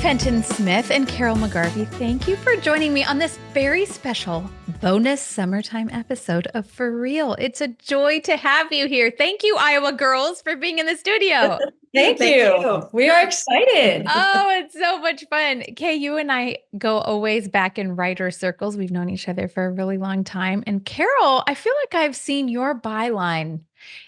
Fenton Smith and Carol McGarvey, thank you for joining me on this very special bonus summertime episode of For Real. It's a joy to have you here. Thank you, Iowa girls, for being in the studio. Thank you. We are excited. Oh, it's so much fun. Kay, you and I go a ways back in writer circles. We've known each other for a really long time. And Carol, I feel like I've seen your byline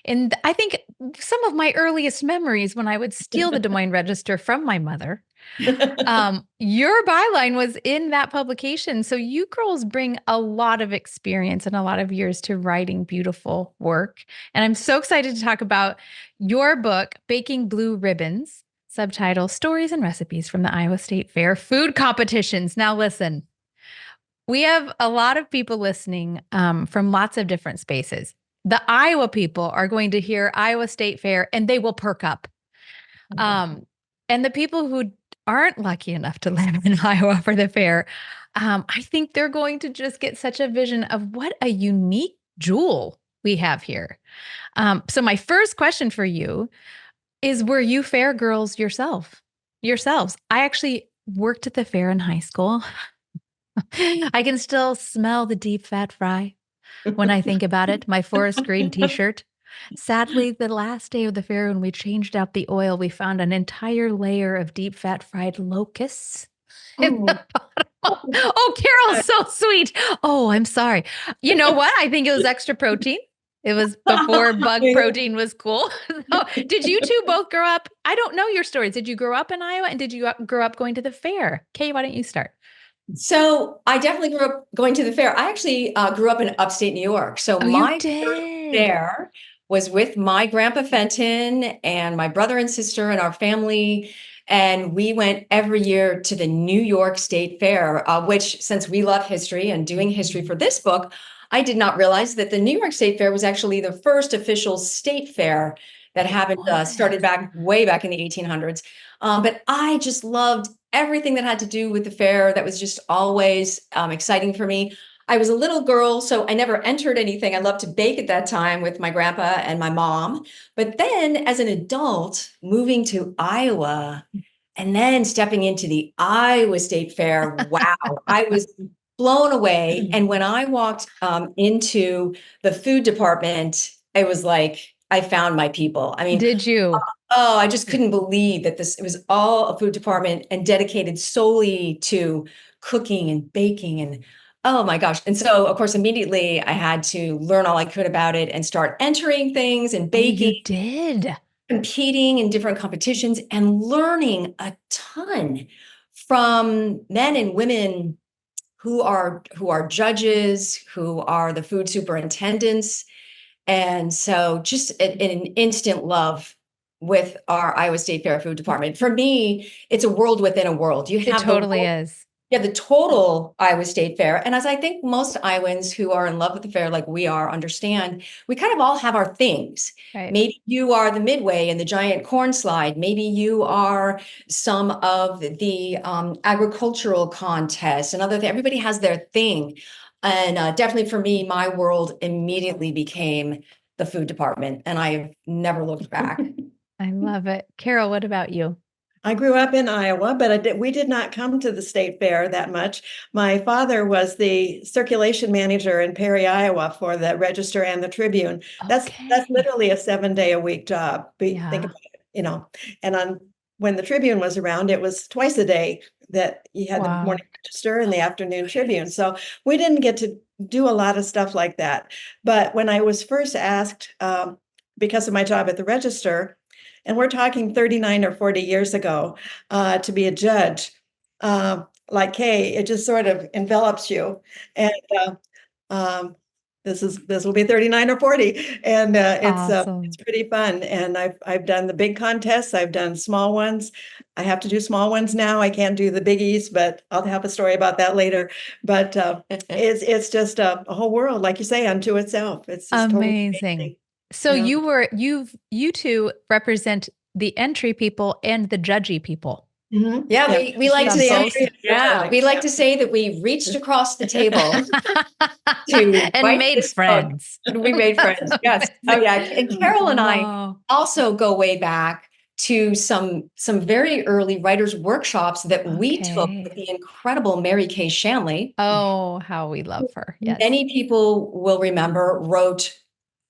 in, I think, some of my earliest memories when I would steal the Des Moines Register from my mother. Your byline was in that publication. So you girls bring a lot of experience and a lot of years to writing beautiful work. And I'm so excited to talk about your book, Baking Blue Ribbons, subtitle Stories and Recipes from the Iowa State Fair Food Competitions. Now listen, we have a lot of people listening from lots of different spaces. The Iowa people are going to hear Iowa State Fair and they will perk up. And the people who aren't lucky enough to live in Iowa for the fair, I think they're going to just get such a vision of what a unique jewel we have here. So my first question for you is, were you fair girls yourselves? I actually worked at the fair in high school. I can still smell the deep fat fry when I think about it, my forest green t-shirt. Sadly, the last day of the fair, when we changed out the oil, we found an entire layer of deep fat fried locusts in the bottom. Oh, Carol's so sweet. Oh, I'm sorry. You know what? I think it was extra protein. It was before bug protein was cool. So, did you two both grow up? I don't know your stories. Did you grow up in Iowa, and did you grow up going to the fair? Kay, why don't you start? So I definitely grew up going to the fair. I actually grew up in upstate New York. So my first fair was with my grandpa Fenton and my brother and sister and our family. And we went every year to the New York State Fair, which, since we love history and doing history for this book, I did not realize that the New York State Fair was actually the first official state fair that happened, started way back in the 1800s. But I just loved everything that had to do with the fair. That was just always exciting for me. I was a little girl, so I never entered anything. I loved to bake at that time with my grandpa and my mom. But then as an adult, moving to Iowa and then stepping into the Iowa State Fair, wow, I was blown away. And when I walked into the food department, it was like I found my people. I mean, did you? Oh, I just couldn't believe that it was all a food department and dedicated solely to cooking and baking and oh my gosh. And so, of course, immediately I had to learn all I could about it and start entering things and baking. You did. Competing in different competitions and learning a ton from men and women who are judges, who are the food superintendents. And so just an instant love with our Iowa State Fair Food Department. For me, it's a world within a world. It totally is. Yeah, the total Iowa State Fair. And as I think most Iowans who are in love with the fair, like we are, understand, we kind of all have our things. Right. Maybe you are the Midway and the giant corn slide. Maybe you are some of the agricultural contests and other things. Everybody has their thing. And definitely for me, my world immediately became the food department. And I've never looked back. I love it. Carol, what about you? I grew up in Iowa, but we did not come to the state fair that much. My father was the circulation manager in Perry, Iowa for the Register and the Tribune. That's literally a 7-day-a-week job. Think about it, And when the Tribune was around, it was twice a day that you had the morning Register and the afternoon Tribune. So we didn't get to do a lot of stuff like that. But when I was first asked, because of my job at the Register, and we're talking 39 or 40 years ago, to be a judge, like Kay, it just sort of envelops you. And this will be 39 or 40, and it's pretty fun. And I've done the big contests. I've done small ones. I have to do small ones now. I can't do the biggies, but I'll have a story about that later. But it's just a whole world, like you say, unto itself. It's just amazing. Totally amazing. So you two represent the entry people and the judgy people. Mm-hmm. Yeah, we like to say, we like to say that we reached across the table and made friends. We made friends. Yes. Oh yeah. And Carol and I also go way back to some very early writers' workshops that we took with the incredible Mary Kay Shanley. Oh, how we love her. Yes. Many people will remember wrote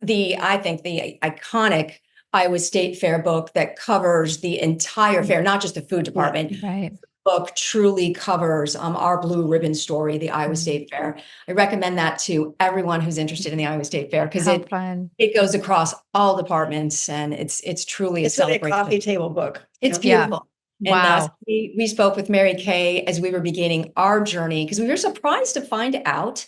I think the iconic Iowa State Fair book that covers the entire fair, not just the food department. Right. The book truly covers our blue ribbon story, the Iowa State Fair. I recommend that to everyone who's interested in the Iowa State Fair because it goes across all departments and it's truly a celebration. It's a coffee table book. It's beautiful. Yeah. Wow. And we spoke with Mary Kay as we were beginning our journey because we were surprised to find out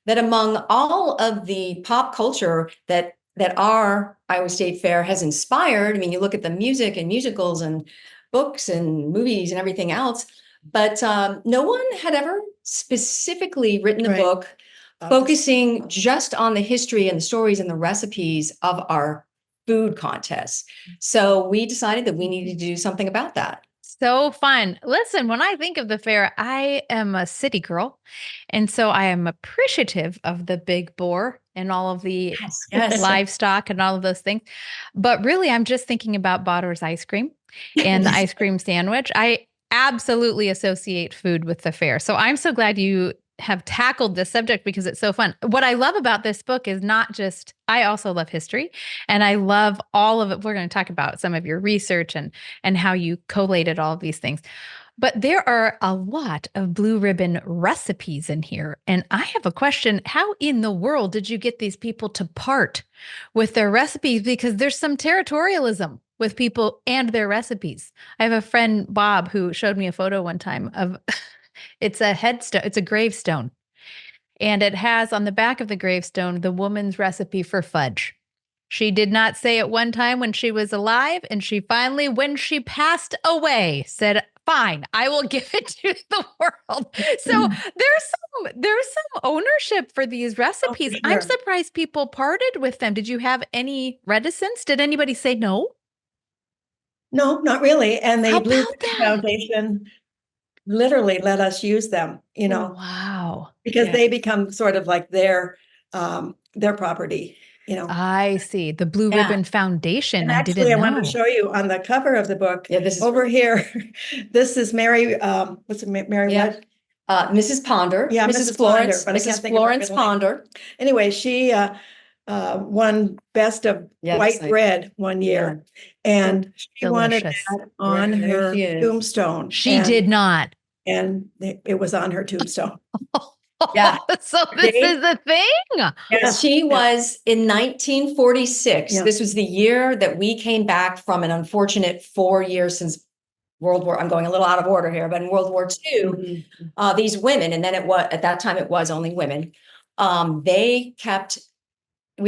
that among all of the pop culture that our Iowa State Fair has inspired, I mean, you look at the music and musicals and books and movies and everything else, but no one had ever specifically written a book focusing just on the history and the stories and the recipes of our food contests. So we decided that we needed to do something about that. So fun. Listen, when I think of the fair, I am a city girl. And so I am appreciative of the big boar and all of the livestock and all of those things. But really, I'm just thinking about Botter's ice cream and the ice cream sandwich. I absolutely associate food with the fair. So I'm so glad you have tackled this subject because it's so fun. What I love about this book is not just, I also love history and I love all of it. We're going to talk about some of your research and how you collated all of these things. But there are a lot of blue ribbon recipes in here. And I have a question. How in the world did you get these people to part with their recipes? Because there's some territorialism with people and their recipes. I have a friend, Bob, who showed me a photo one time of it's a headstone. It's a gravestone. And it has on the back of the gravestone, the woman's recipe for fudge. She did not say it one time when she was alive. And she finally, when she passed away, said, fine, I will give it to the world. So there's some ownership for these recipes. Oh, for sure. I'm surprised people parted with them. Did you have any reticence? Did anybody say no? No, not really. And the Blue Ribbon Foundation literally let us use them, Wow. Because they become sort of like their property, I see. The Blue Ribbon Foundation. And actually, I wanted to show you on the cover of the book. Yeah, this is over here. This is Mary. What's it? Mary what? Mrs. Ponder. Yeah, Mrs. Florence. Ponder, Mrs. Florence Ponder. Anyway, she won Best of White Bread one year, and she wanted that on her tombstone. She did not. And it was on her tombstone. Yeah. So this is the thing. Yeah, she was in 1946. Yeah. This was the year that we came back from an unfortunate 4 years since World War. I'm going a little out of order here, but in World War II, these women, and then at that time it was only women. We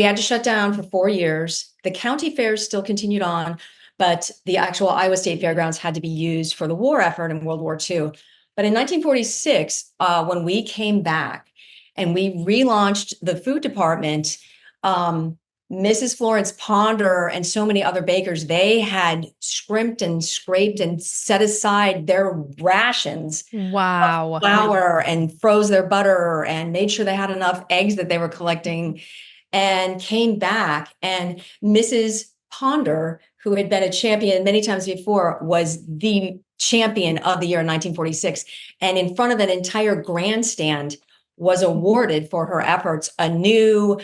had to shut down for 4 years. The county fairs still continued on, but the actual Iowa State Fairgrounds had to be used for the war effort in World War II. But in 1946, when we came back and we relaunched the food department, Mrs. Florence Ponder and so many other bakers, they had scrimped and scraped and set aside their rations of flour and froze their butter and made sure they had enough eggs that they were collecting and came back. And Mrs. Ponder, who had been a champion many times before, was the champion of the year in 1946. And in front of an entire grandstand was awarded for her efforts a new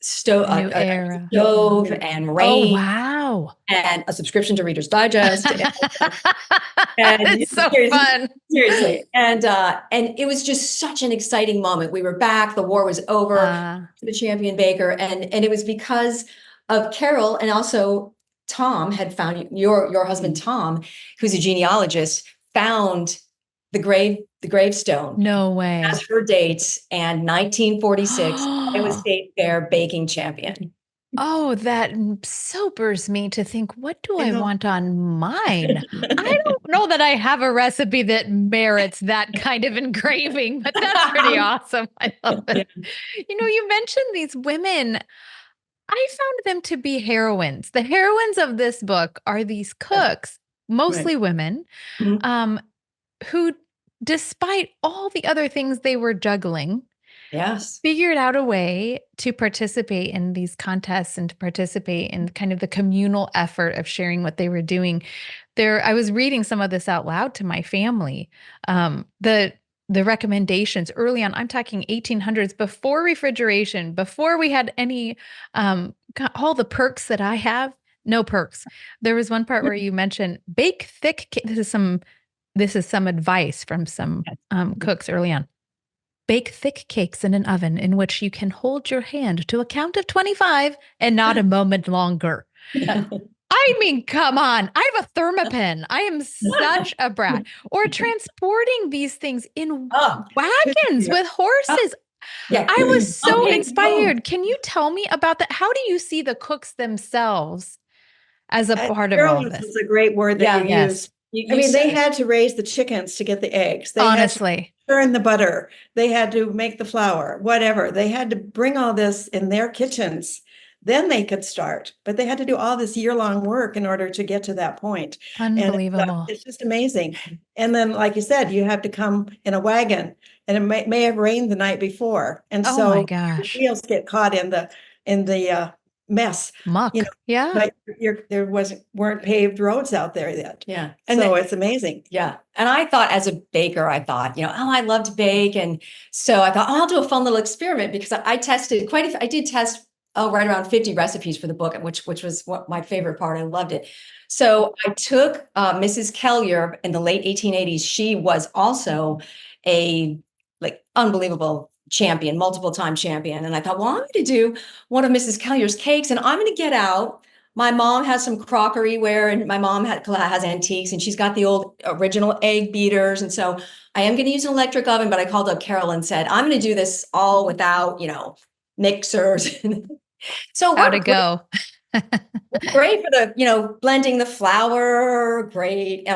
stove and range. Oh, wow. And a subscription to Reader's Digest. and it's so fun. Seriously. And it was just such an exciting moment. We were back. The war was over. The champion baker. And it was because of Carol and also Tom had found your husband, Tom, who's a genealogist, found the gravestone. No way. As her date and 1946, Iowa State Fair baking champion. Oh, that sobers me to think, what do I want on mine? I don't know that I have a recipe that merits that kind of engraving, but that's pretty awesome. I love it. You mentioned these women. I found them to be heroines. The heroines of this book are these cooks, mostly women, who, despite all the other things they were juggling, Yes. figured out a way to participate in these contests and to participate in kind of the communal effort of sharing what they were doing. I was reading some of this out loud to my family. The recommendations early on, I'm talking 1800s, before refrigeration, before we had any, all the perks that I have, no perks. There was one part where you mentioned bake thick. This is some advice from some cooks early on. Bake thick cakes in an oven in which you can hold your hand to a count of 25 and not a moment longer. I mean, come on. I have a thermopin. I am such a brat. Or transporting these things in wagons with horses. Yeah. I was so inspired. Can you tell me about that? How do you see the cooks themselves as a part of all this? Is a great word that you use. I mean, they had to raise the chickens to get the eggs. They honestly had to churn the butter. They had to make the flour, whatever. They had to bring all this in their kitchens. Then they could start, but they had to do all this year-long work in order to get to that point. Unbelievable. And it's just amazing. And then, like you said, you have to come in a wagon, and it may have rained the night before, and oh so my gosh, your wheels get caught in the mess, muck. But there weren't paved roads out there yet. Yeah, and so it's amazing. Yeah, and I thought, as a baker, I love to bake, and so I thought, I'll do a fun little experiment, because I tested I did test right around 50 recipes for the book, which was my favorite part. I loved it. So I took Mrs. Kellier in the late 1880s. She was also a unbelievable champion, multiple time champion. And I thought, well, I'm going to do one of Mrs. Kellier's cakes, and I'm going to get out. My mom has some crockery ware, and my mom has antiques, and she's got the old original egg beaters. And so I am going to use an electric oven, but I called up Carol and said, I'm going to do this all without, mixers. So how to go. Great for the, blending the flour, great.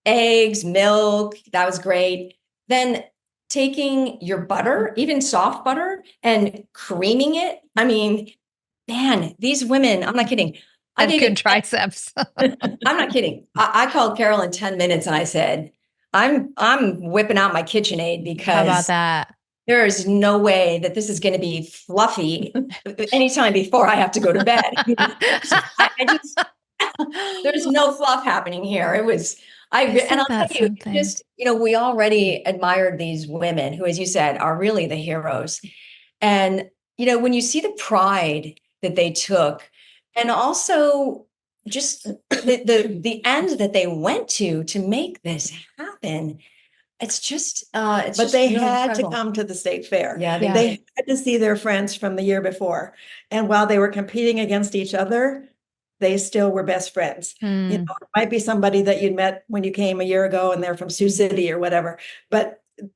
Eggs, milk, that was great. Then taking your butter, even soft butter, and creaming it. I mean, man, these women, I'm not kidding. I have good triceps. I'm not kidding. I called Carol in 10 minutes and I said, I'm whipping out my KitchenAid, because how about that? There is no way that this is going to be fluffy anytime before I have to go to bed. There's no fluff happening here. It was, and I'll tell you, just, we already admired these women who, as you said, are really the heroes. And, when you see the pride that they took, and also just the end that they went to make this happen, it's just, but they had to come to the state fair. Yeah, they had to see their friends from the year before. And while they were competing against each other, they still were best friends. It might be somebody that you'd met when you came a year ago and they're from Sioux City or whatever,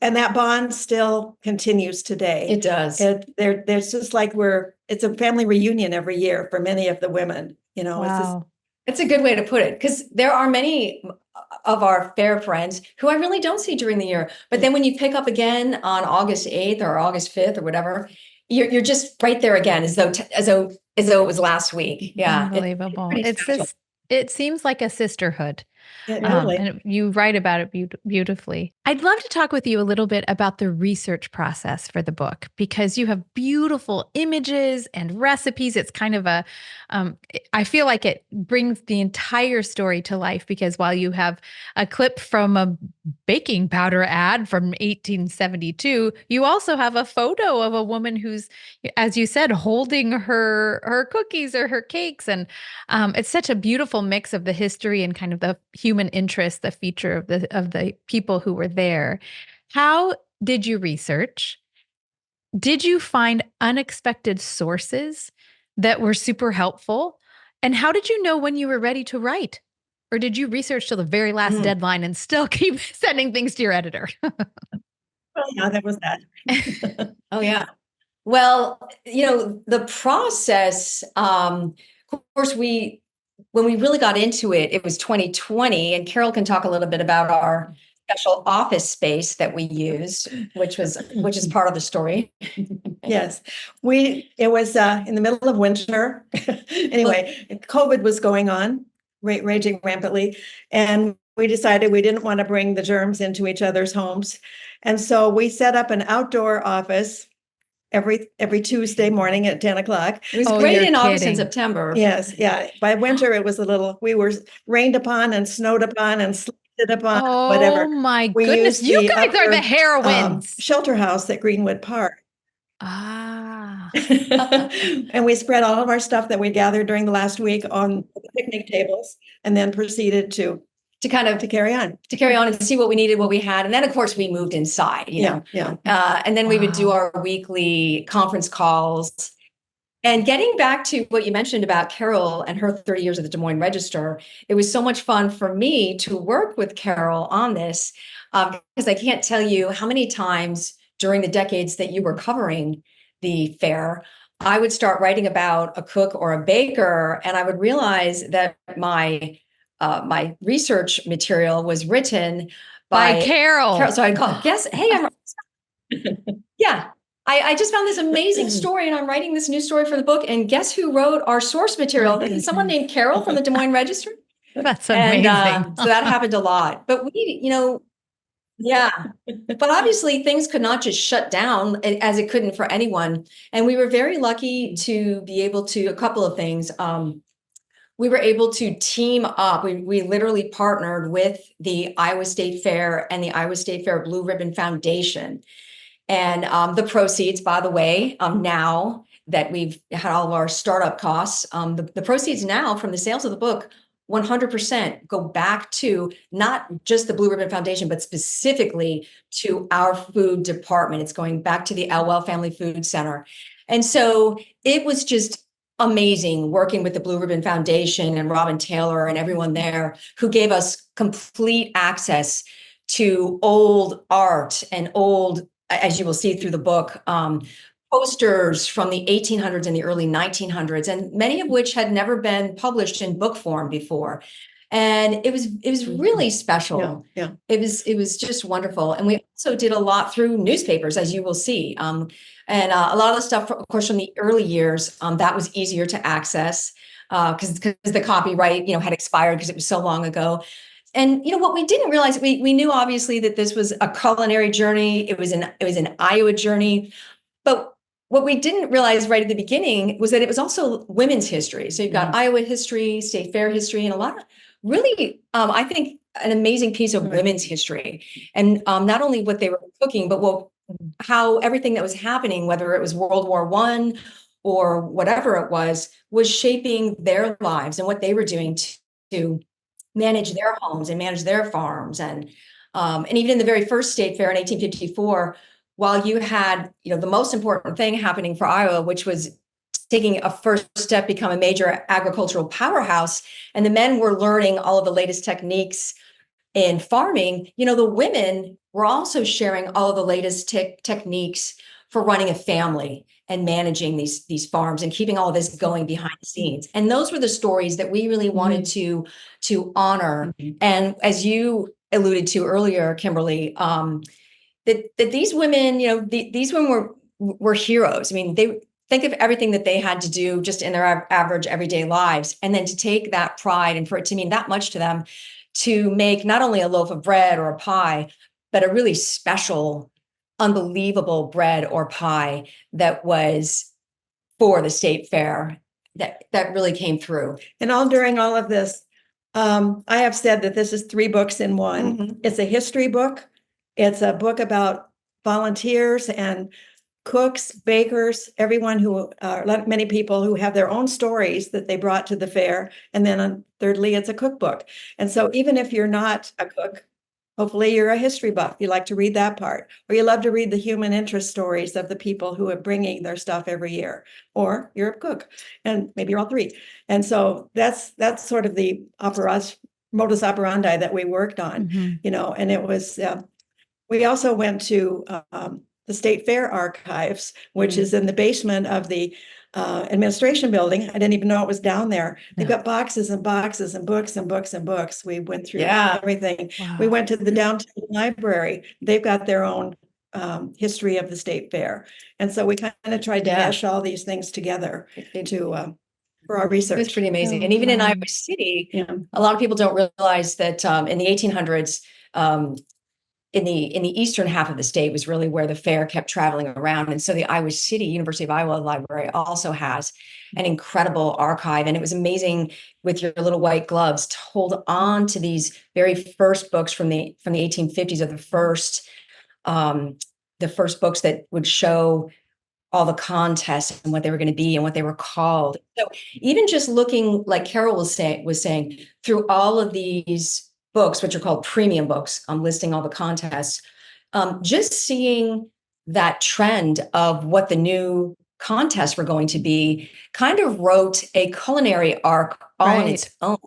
and that bond still continues today. It does. There's just it's a family reunion every year for many of the women, Wow. It's a good way to put it, because there are many of our fair friends who I really don't see during the year. But then when you pick up again on August 8th or August 5th or whatever, you're just right there again, as though it was last week. Yeah. Unbelievable. It seems like a sisterhood. Totally. And you write about it beautifully. I'd love to talk with you a little bit about the research process for the book, because you have beautiful images and recipes. It's kind of I feel like it brings the entire story to life, because while you have a clip from a baking powder ad from 1872, you also have a photo of a woman who's, as you said, holding her cookies or her cakes. And it's such a beautiful mix of the history and kind of the human interest, the feature of the people who were there. How did you research? Did you find unexpected sources that were super helpful? And how did you know when you were ready to write? Or did you research till the very last deadline and still keep sending things to your editor? Well, yeah, that was that. Oh, yeah. Well, the process, of course, when we really got into it, it was 2020, and Carol can talk a little bit about our special office space that we use, which is part of the story. Yes, it was in the middle of winter. Anyway, COVID was going on, raging rampantly, and we decided we didn't want to bring the germs into each other's homes. And so we set up an outdoor office every Tuesday morning at 10 o'clock. It was great in August and September. Yes, yeah. By winter, it was we were rained upon and snowed upon and sleeted upon, whatever. Oh my We goodness, used you guys are the heroines. Shelter house at Greenwood Park. Ah. And we spread all of our stuff that we gathered during the last week on the picnic tables, and then proceeded to carry on and see what we needed, what we had. And then of course we moved inside, you know. And then we would do our weekly conference calls. And getting back to what you mentioned about Carol and her 30 years at the Des Moines Register, it was so much fun for me to work with Carol on this, because I can't tell you how many times during the decades that you were covering the fair, I would start writing about a cook or a baker, and I would realize that my research material was written by Carol. So I'd call, guess, hey, yeah. I just found this amazing story, and I'm writing this new story for the book. And guess who wrote our source material? Someone named Carol from the Des Moines Register. That's amazing. And so that happened a lot. But we, yeah. But obviously things could not just shut down, as it couldn't for anyone. And we were very lucky to be able to, a couple of things. We were able to team up. We literally partnered with the Iowa State Fair and the Iowa State Fair Blue Ribbon Foundation. And the proceeds, by the way, now that we've had all of our startup costs, the proceeds now from the sales of the book 100% go back to not just the Blue Ribbon Foundation, but specifically to our food department. It's going back to the Elwell Family Food Center. And so it was just amazing working with the Blue Ribbon Foundation and Robin Taylor and everyone there, who gave us complete access to old art and old, as you will see through the book, posters from the 1800s and the early 1900s, and many of which had never been published in book form before. And it was really special. Yeah. It was just wonderful. And we also did a lot through newspapers, as you will see. And a lot of the stuff, of course, from the early years, that was easier to access because the copyright, had expired because it was so long ago. And what we didn't realize, we knew obviously that this was a culinary journey. It was an Iowa journey, but what we didn't realize right at the beginning was that it was also women's history. So you've got Iowa history, state fair history, and a lot of really, I think, an amazing piece of women's history. And not only what they were cooking, but how everything that was happening, whether it was World War I or whatever it was shaping their lives and what they were doing to manage their homes and manage their farms. And even in the very first state fair in 1854, while you had, the most important thing happening for Iowa, which was taking a first step, become a major agricultural powerhouse, and the men were learning all of the latest techniques in farming, the women were also sharing all of the latest techniques for running a family and managing these farms and keeping all of this going behind the scenes. And those were the stories that we really wanted to honor. And as you alluded to earlier, Kimberly, that these women, these women were heroes. I mean, they think of everything that they had to do just in their average everyday lives, and then to take that pride and for it to mean that much to them, to make not only a loaf of bread or a pie, but a really special, unbelievable bread or pie that was for the state fair, that really came through. And during all of this, I have said that this is 3 books in one. It's a history book. It's a book about volunteers and cooks, bakers, everyone who, many people who have their own stories that they brought to the fair. And then thirdly, it's a cookbook. And so even if you're not a cook, hopefully you're a history buff. You like to read that part, or you love to read the human interest stories of the people who are bringing their stuff every year, or you're a cook, and maybe you're all 3. And so that's sort of the modus operandi that we worked on, and it was, we also went to the State Fair archives, which is in the basement of the administration building. I didn't even know it was down there. They've got boxes and boxes and books and books and books. We went through everything. Wow. We went to the downtown library. They've got their own history of the State Fair. And so we kind of tried to mesh all these things together for our research. It was pretty amazing. And even in Iowa City, a lot of people don't realize that in the 1800s, in the eastern half of the state was really where the fair kept traveling around. And so the Iowa City University of Iowa Library also has an incredible archive. And it was amazing with your little white gloves to hold on to these very first books from the 1850s, or the first books that would show all the contests and what they were going to be and what they were called. So even just looking, like Carol was saying, through all of these books, which are called premium books, listing all the contests, just seeing that trend of what the new contests were going to be kind of wrote a culinary arc all on its own.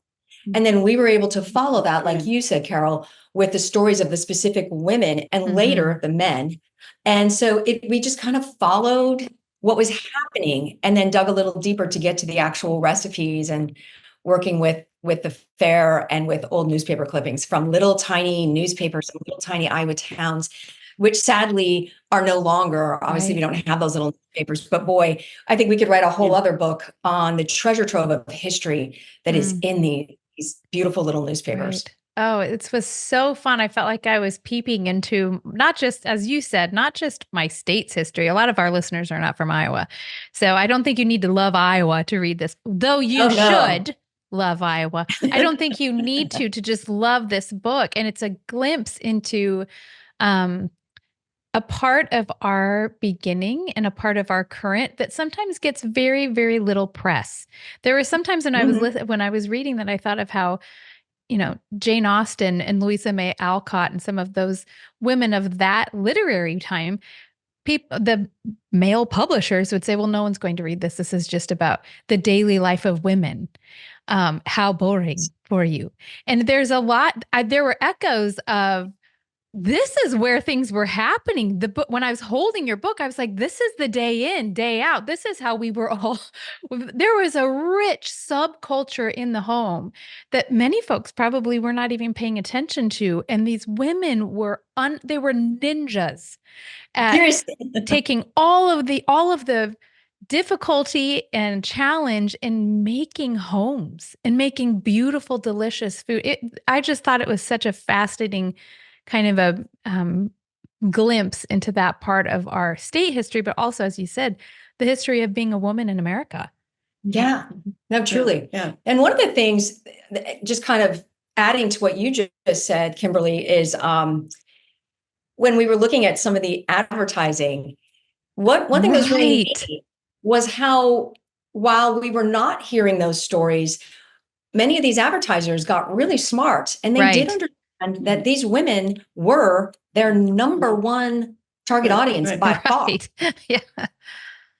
And then we were able to follow that, like you said, Carol, with the stories of the specific women and later the men. And so we just kind of followed what was happening and then dug a little deeper to get to the actual recipes, and working with the fair and with old newspaper clippings from little tiny newspapers and little tiny Iowa towns, which sadly are no longer. Obviously, we don't have those little newspapers, but boy, I think we could write a whole other book on the treasure trove of history that is in these beautiful little newspapers. Right. Oh, it was so fun. I felt like I was peeping into, not just, as you said, not just my state's history. A lot of our listeners are not from Iowa. So I don't think you need to love Iowa to read this, though you should love Iowa. I don't think you need to just love this book. And it's a glimpse into a part of our beginning and a part of our current that sometimes gets very, very little press. There were some times when I was reading that I thought of how, Jane Austen and Louisa May Alcott and some of those women of that literary time, the male publishers would say, well, no one's going to read this. This is just about the daily life of women. How boring for you. And there's a lot, there were echoes of, this is where things were happening. The book, when I was holding your book, I was like, this is the day in, day out. This is how we were all, there was a rich subculture in the home that many folks probably were not even paying attention to. And these women were, they were ninjas at taking all of the difficulty and challenge in making homes and making beautiful, delicious food. I just thought it was such a fascinating kind of a glimpse into that part of our state history, but also, as you said, the history of being a woman in America. Yeah, no, truly. Yeah. And one of the things, just kind of adding to what you just said, Kimberly, is when we were looking at some of the advertising, one thing that was really neat was how, while we were not hearing those stories, many of these advertisers got really smart, and they did understand that these women were their number one target audience by far. Yeah.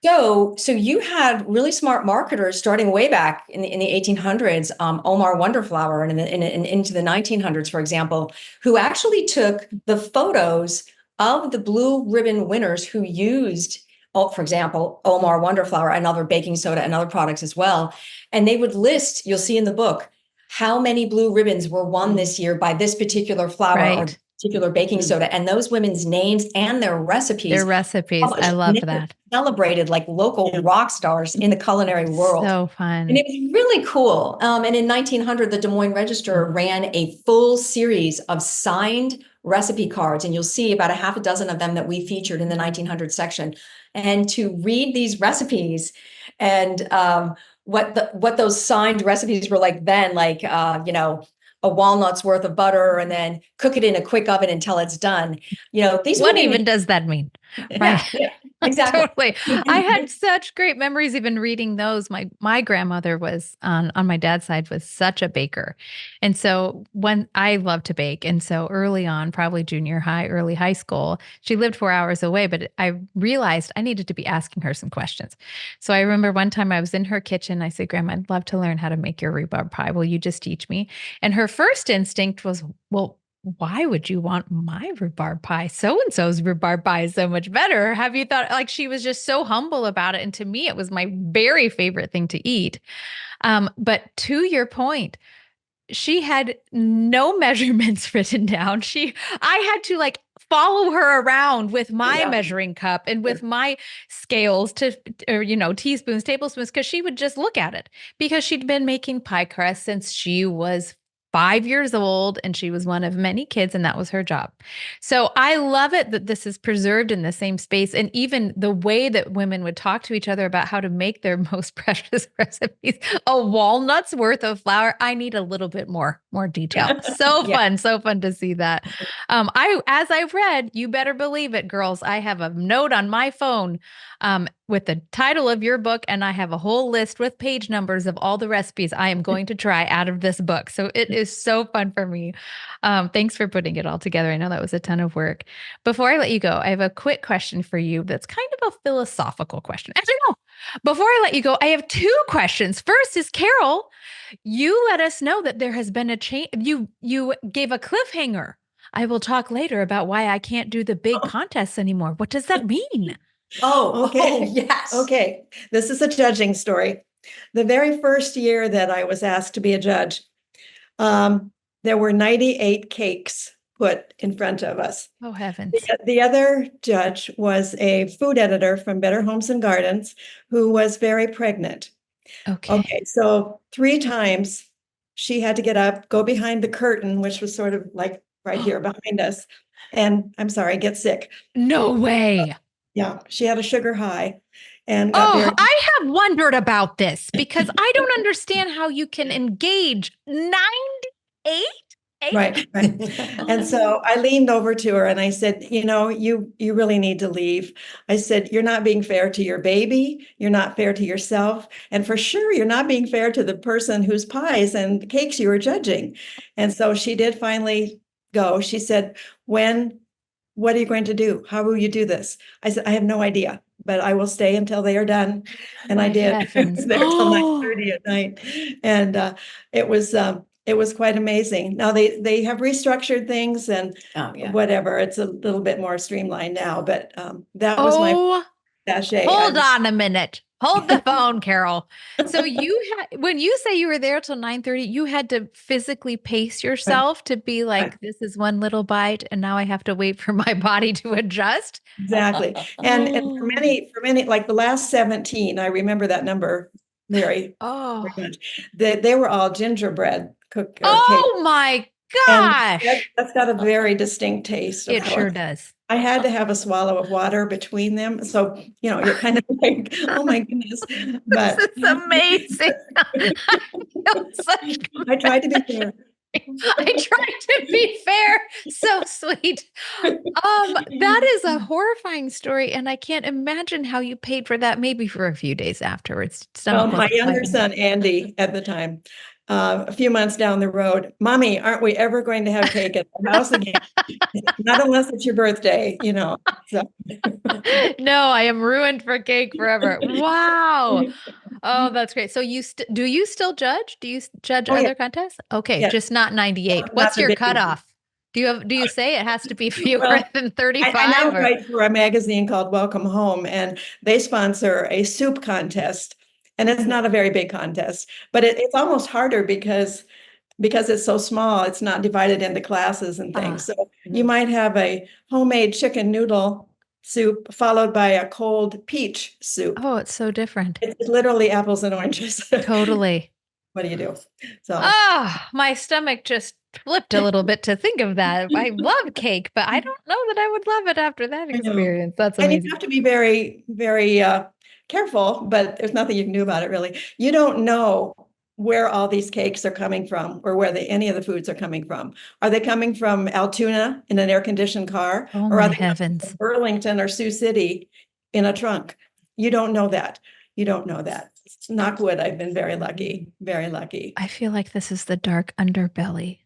So you had really smart marketers starting way back in the 1800s, Omar Wonderflower, and into the 1900s, for example, who actually took the photos of the blue ribbon winners who used, for example, Omar Wonderflower and other baking soda and other products as well. And they would list, you'll see in the book, how many blue ribbons were won this year by this particular flour or particular baking soda, and those women's names and their recipes. I love that. Celebrated like local rock stars in the culinary world. So fun. And it was really cool. And in 1900, the Des Moines Register ran a full series of signed recipe cards, and you'll see about a half a dozen of them that we featured in the 1900 section. And to read these recipes and what those signed recipes were like then, like, a walnut's worth of butter and then cook it in a quick oven until it's done. These what even does that mean? Right. Yeah, exactly. Totally. I had such great memories even reading those. My grandmother was on my dad's side was such a baker. And so when I love to bake, and so early on, probably junior high, early high school, she lived 4 hours away, but I realized I needed to be asking her some questions. So I remember one time I was in her kitchen. I said, Grandma, I'd love to learn how to make your rhubarb pie. Will you just teach me? And her first instinct was, well, why would you want my rhubarb pie? So-and-so's rhubarb pie is so much better. Have you thought, like, she was just so humble about it. And to me, it was my very favorite thing to eat. But to your point, she had no measurements written down. I had to follow her around with my measuring cup and with my scales teaspoons, tablespoons, because she would just look at it, because she'd been making pie crust since she was 5 years old, and she was one of many kids, and that was her job. So I love it that this is preserved in the same space. And even the way that women would talk to each other about how to make their most precious recipes, a walnut's worth of flour. I need a little bit more detail. So Yeah. so fun to see that. As I've read, you better believe it, girls. I have a note on my phone with the title of your book, and I have a whole list with page numbers of all the recipes I am going to try out of this book. So it is so fun for me. Thanks for putting it all together. I know that was a ton of work. Before I let you go, I have a quick question for you that's kind of a philosophical question. Actually, no. Before I let you go, I have two questions. First is, Carol, you let us know that there has been a change. You gave a cliffhanger. I will talk later about why I can't do the big contests anymore. What does that mean? Okay. Yes. Okay. This is a judging story. The very first year that I was asked to be a judge, there were 98 cakes put in front of us. Oh, heavens. The other judge was a food editor from Better Homes and Gardens who was very pregnant. Okay. So 3 times she had to get up, go behind the curtain, which was sort of like right here behind us, and get sick. No way. Yeah, she had a sugar high and got very. I have wondered about this because I don't understand how you can engage 98. Right. And so I leaned over to her and I said, you really need to leave. I said, you're not being fair to your baby. You're not fair to yourself. And for sure, you're not being fair to the person whose pies and cakes you were judging. And so she did finally go. She said, what are you going to do? How will you do this? I said, I have no idea, but I will stay until they are done. And I did. I was there till 9:30 at night. And it was quite amazing. Now they have restructured things and whatever. It's a little bit more streamlined now, but that was my sachet. Hold on a minute. Hold the phone, Carol. So when you say you were there till 9:30, you had to physically pace yourself to be like, this is one little bite, and now I have to wait for my body to adjust. Exactly. And for many, like the last 17, I remember that number very much. They were all gingerbread cake. My gosh. And that's got a very distinct taste. It sure does. I had to have a swallow of water between them. So, you're kind of like, oh my goodness. But this is amazing. I tried to be fair. I tried to be fair. So sweet. That is a horrifying story, and I can't imagine how you paid for that. Maybe for a few days afterwards. Well, my younger son Andy at the time, a few months down the road, Mommy, aren't we ever going to have cake at the house again? Not unless it's your birthday, So. No, I am ruined for cake forever. Wow. Oh, that's great. So do you still judge? Do you judge other contests? Okay, just not 98. What's your cutoff? Do you say it has to be fewer than 35? I now write for a magazine called Welcome Home, and they sponsor a soup contest. And it's not a very big contest, but it's almost harder because it's so small. It's not divided into classes and things. So you might have a homemade chicken noodle soup followed by a cold peach soup. Oh, it's so different. It's literally apples and oranges. Totally. What do you do? So my stomach just flipped a little bit to think of that. I love cake, but I don't know that I would love it after that experience. That's amazing. And you have to be very, very careful, but there's nothing you can do about it, really. You don't know where all these cakes are coming from or where any of the foods are coming from. Are they coming from Altoona in an air-conditioned car? Oh, or my are they heavens. from Burlington or Sioux City in a trunk? You don't know that. You don't know that. Knock wood, I've been very lucky, very lucky. I feel like this is the dark underbelly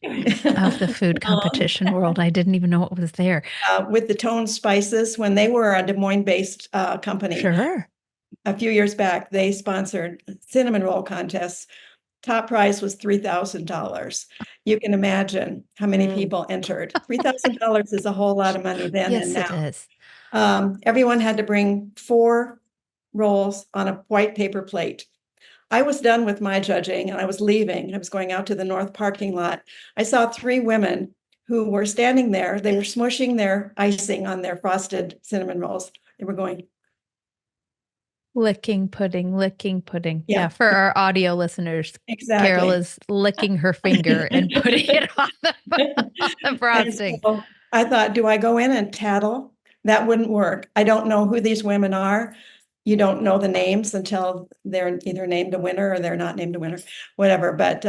of the food competition world. I didn't even know it was there. With the Tone Spices, when they were a Des Moines-based company. Sure. A few years back, they sponsored cinnamon roll contests. Top prize was $3,000. You can imagine how many people entered. $3,000 is a whole lot of money then and now. Yes, it is. Everyone had to bring 4 rolls on a white paper plate. I was done with my judging and I was leaving. I was going out to the north parking lot. I saw 3 women who were standing there. They were smushing their icing on their frosted cinnamon rolls. They were going, Licking pudding, licking pudding. Yeah. Yeah, for our audio listeners, Exactly. Carol is licking her finger and putting it on the frosting. So I thought, do I go in and tattle? That wouldn't work. I don't know who these women are. You don't know the names until they're either named a winner or they're not named a winner, whatever. But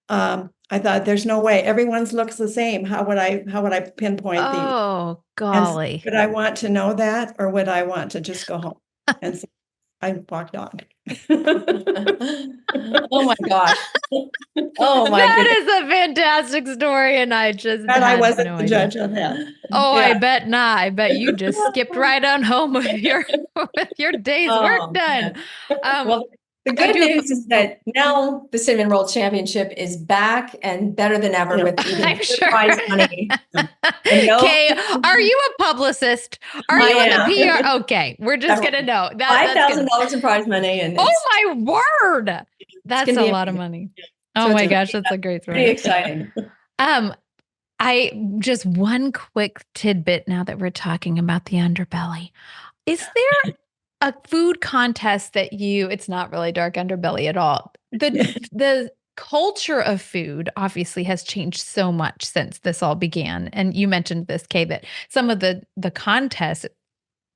I thought there's no way. Everyone's looks the same. How would I pinpoint these? Oh, And golly. would I want to know that, or would I want to just go home and see? I walked on. Oh my gosh. Oh my That goodness. is a fantastic story, and I just And I had wasn't no the idea. judge on that. Oh, Yeah. I bet not. I bet you just skipped right on home with your day's work done. Well, the good news is that now the Cinnamon Roll Championship is back and better than ever with even I'm sure. prize money. Okay, are you a publicist? Are you in the PR? Okay, we're just gonna know that $5,000 in prize money, and oh my word, that's a lot of money. Oh my gosh, that's a great story. Pretty exciting. I just one quick tidbit now that we're talking about the underbelly. Is there a food contest that it's not really dark underbelly at all. The culture of food obviously has changed so much since this all began. And you mentioned this, Kay, that some of the contests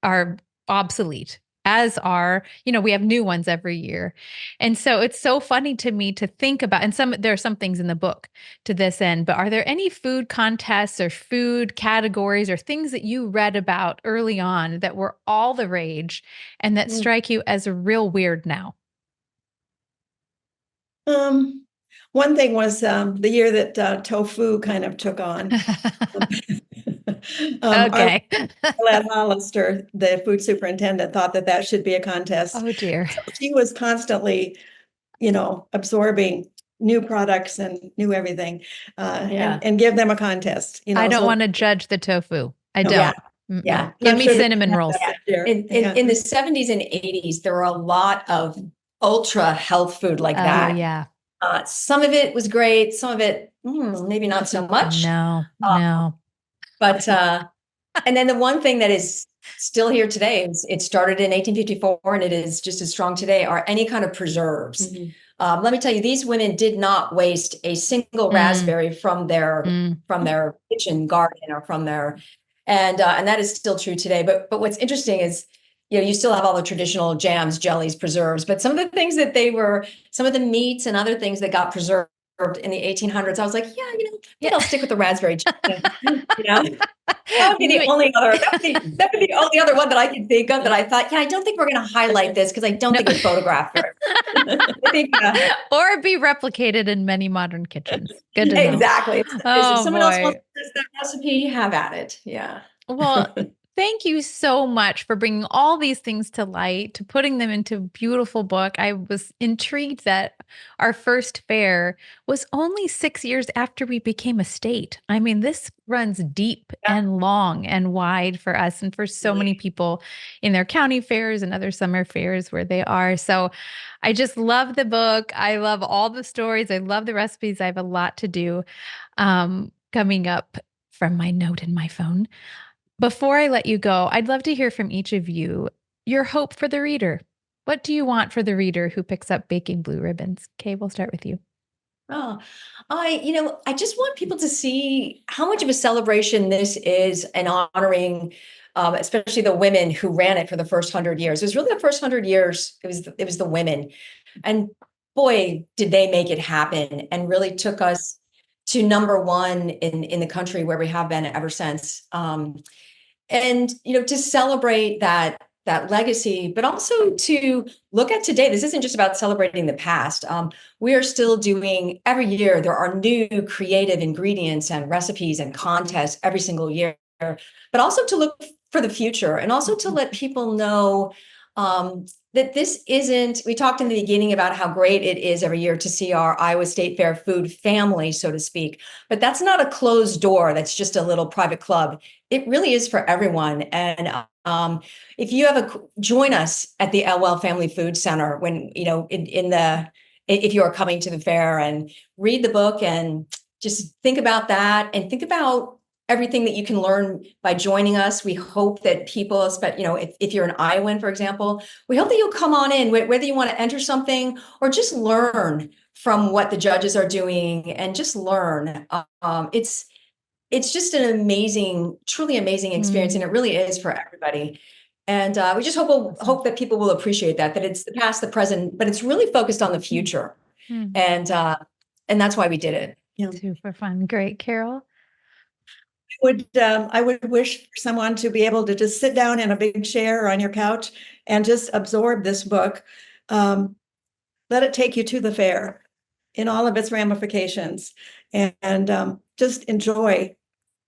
are obsolete, as are, we have new ones every year. And so it's so funny to me to think about, and there are some things in the book to this end, but are there any food contests or food categories or things that you read about early on that were all the rage and that strike you as real weird now? One thing was the year that tofu kind of took on. Okay. Arlette Hollister, the food superintendent, thought that should be a contest. Oh dear. So she was constantly, absorbing new products and new everything, and give them a contest. I don't want to judge the tofu. I don't. Yeah. Give me cinnamon rolls. In the 70s and 80s, there were a lot of ultra health food like that. Oh, yeah. Some of it was great. Some of it, maybe not so much. No. But, and then the one thing that is still here today, it started in 1854 and it is just as strong today, are any kind of preserves. Mm-hmm. Let me tell you, these women did not waste a single raspberry from their kitchen garden or from their, and that is still true today. But what's interesting is, you still have all the traditional jams, jellies, preserves, but some of the things that some of the meats and other things that got preserved in the 1800s, I was like, I'll stick with the raspberry. That would be the only other. That would be the only other one that I could think of that I thought, I don't think we're going to highlight this because I don't think it's photographed. I think, or be replicated in many modern kitchens. Good to know. Exactly. If someone else wants that recipe, have at it. Yeah. Well. Thank you so much for bringing all these things to light, to putting them into a beautiful book. I was intrigued that our first fair was only 6 years after we became a state. I mean, this runs deep and long and wide for us and for so many people in their county fairs and other summer fairs where they are. So I just love the book. I love all the stories. I love the recipes. I have a lot to do coming up from my note in my phone. Before I let you go, I'd love to hear from each of you your hope for the reader. What do you want for the reader who picks up Baking Blue Ribbons? Kay, we'll start with you. Oh, I just want people to see how much of a celebration this is and honoring, especially the women who ran it for the first 100 years. It was really the first 100 years. It was the women, and boy, did they make it happen and really took us to number one in the country where we have been ever since. And, to celebrate that legacy, but also to look at today. This isn't just about celebrating the past. We are still doing every year. There are new creative ingredients and recipes and contests every single year, but also to look for the future and also to let people know that this isn't, we talked in the beginning about how great it is every year to see our Iowa State Fair food family, so to speak, but that's not a closed door. That's just a little private club. It really is for everyone. And if you join us at the Elwell Family Food Center when, if you are coming to the fair, and read the book and just think about that and think about everything that you can learn by joining us. We hope that people, if you're an Iowan, for example, we hope that you'll come on in, whether you want to enter something or just learn from what the judges are doing and just learn. It's just an amazing, truly amazing experience, and it really is for everybody. And we just hope that people will appreciate that it's the past, the present, but it's really focused on the future. And that's why we did it. Yeah. Super fun. Great. Carol? I would wish for someone to be able to just sit down in a big chair or on your couch and just absorb this book. Let it take you to the fair in all of its ramifications, and just enjoy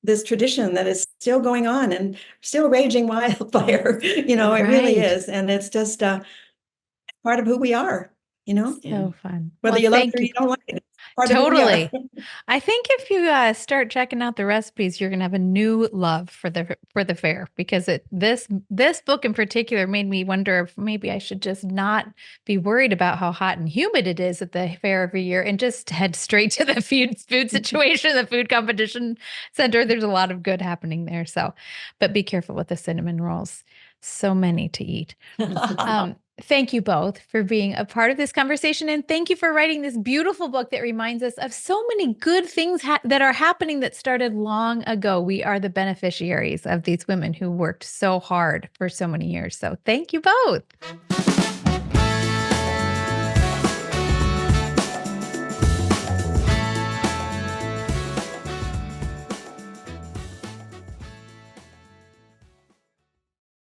this tradition that is still going on and still raging wildfire. It really is. And it's just part of who we are, So fun. Whether you love it or you don't like it. Totally. I think if you start checking out the recipes, you're going to have a new love for the fair, because this book in particular made me wonder if maybe I should just not be worried about how hot and humid it is at the fair every year and just head straight to the food situation, the food competition center. There's a lot of good happening there. But be careful with the cinnamon rolls. So many to eat. Thank you both for being a part of this conversation. And thank you for writing this beautiful book that reminds us of so many good things that are happening that started long ago. We are the beneficiaries of these women who worked so hard for so many years. So thank you both.